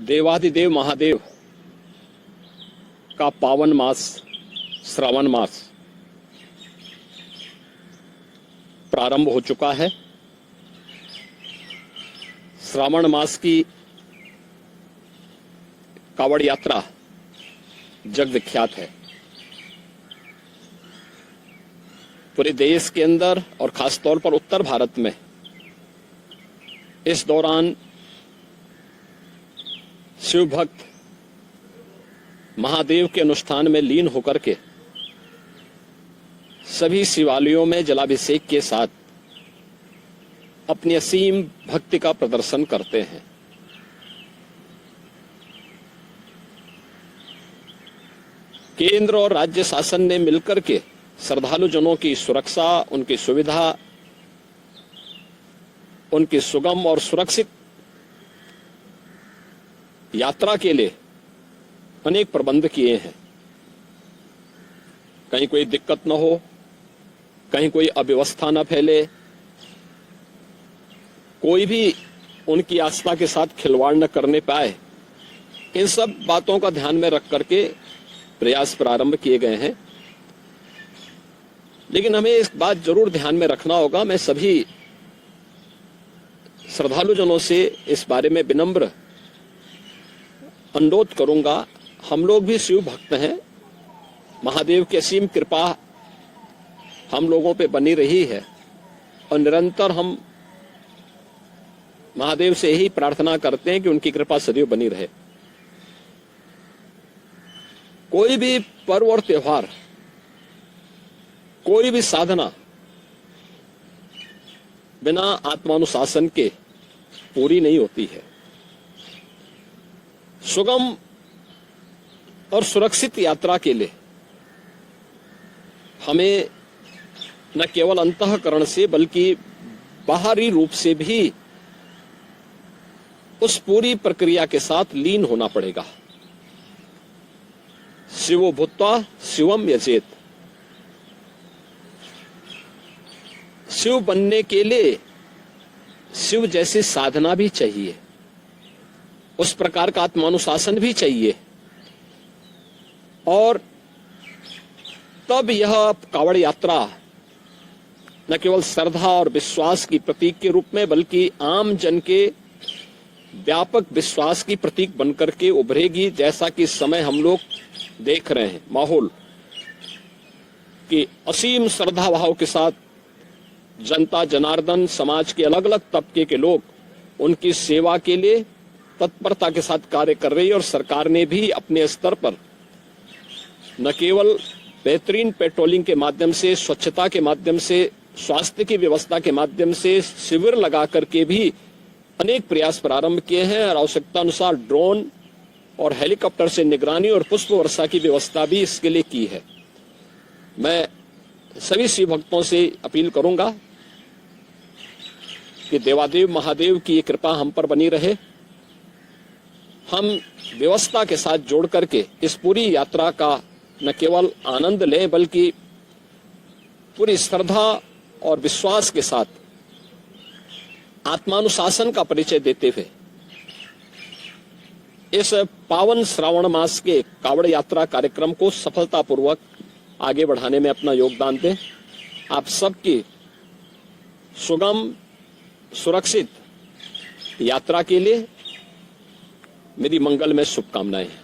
देवाधिदेव महादेव का पावन मास श्रावण मास प्रारंभ हो चुका है। श्रावण मास की कावड़ यात्रा जग विख्यात है। पूरे देश के अंदर और खास तौर पर उत्तर भारत में इस दौरान शिव भक्त महादेव के अनुष्ठान में लीन होकर के सभी शिवालयों में जलाभिषेक के साथ अपनी असीम भक्ति का प्रदर्शन करते हैं। केंद्र और राज्य शासन ने मिलकर के श्रद्धालु जनों की सुरक्षा, उनकी सुविधा, उनकी सुगम और सुरक्षित यात्रा के लिए अनेक प्रबंध किए हैं। कहीं कोई दिक्कत न हो, कहीं कोई अव्यवस्था न फैले, कोई भी उनकी आस्था के साथ खिलवाड़ न करने पाए, इन सब बातों का ध्यान में रख करके प्रयास प्रारंभ किए गए हैं। लेकिन हमें इस बात जरूर ध्यान में रखना होगा, मैं सभी श्रद्धालु जनों से इस बारे में विनम्र अनुरोध करूंगा। हम लोग भी शिव भक्त हैं, महादेव की असीम कृपा हम लोगों पे बनी रही है और निरंतर हम महादेव से यही प्रार्थना करते हैं कि उनकी कृपा सदैव बनी रहे। कोई भी पर्व और त्योहार, कोई भी साधना बिना आत्मानुशासन के पूरी नहीं होती है। सुगम और सुरक्षित यात्रा के लिए हमें न केवल अंतःकरण से बल्कि बाहरी रूप से भी उस पूरी प्रक्रिया के साथ लीन होना पड़ेगा। शिवो भूत्वा शिवम यजेत। शिव बनने के लिए शिव जैसी साधना भी चाहिए, उस प्रकार का आत्मानुशासन भी चाहिए, और तब यह कावड़ यात्रा न केवल श्रद्धा और विश्वास की प्रतीक के रूप में बल्कि आम जन के व्यापक विश्वास की प्रतीक बनकर के उभरेगी। जैसा कि इस समय हम लोग देख रहे हैं माहौल कि असीम श्रद्धा भाव के साथ जनता जनार्दन समाज के अलग अलग तबके के लोग उनकी सेवा के लिए तत्परता के साथ कार्य कर रही है। और सरकार ने भी अपने स्तर पर न केवल बेहतरीन पेट्रोलिंग के माध्यम से, स्वच्छता के माध्यम से, स्वास्थ्य की व्यवस्था के माध्यम से शिविर लगा करके भी अनेक प्रयास प्रारंभ किए हैं और आवश्यकता अनुसार ड्रोन और हेलीकॉप्टर से निगरानी और पुष्प वर्षा की व्यवस्था भी इसके लिए की है। मैं सभी शिव भक्तों से अपील करूंगा कि देवादेव महादेव की ये कृपा हम पर बनी रहे। हम व्यवस्था के साथ जोड़ करके इस पूरी यात्रा का न केवल आनंद लें बल्कि पूरी श्रद्धा और विश्वास के साथ आत्मानुशासन का परिचय देते हुए इस पावन श्रावण मास के कावड़ यात्रा कार्यक्रम को सफलतापूर्वक आगे बढ़ाने में अपना योगदान दें। आप सबकी सुगम सुरक्षित यात्रा के लिए मेरी मंगलमय शुभकामनाएं हैं।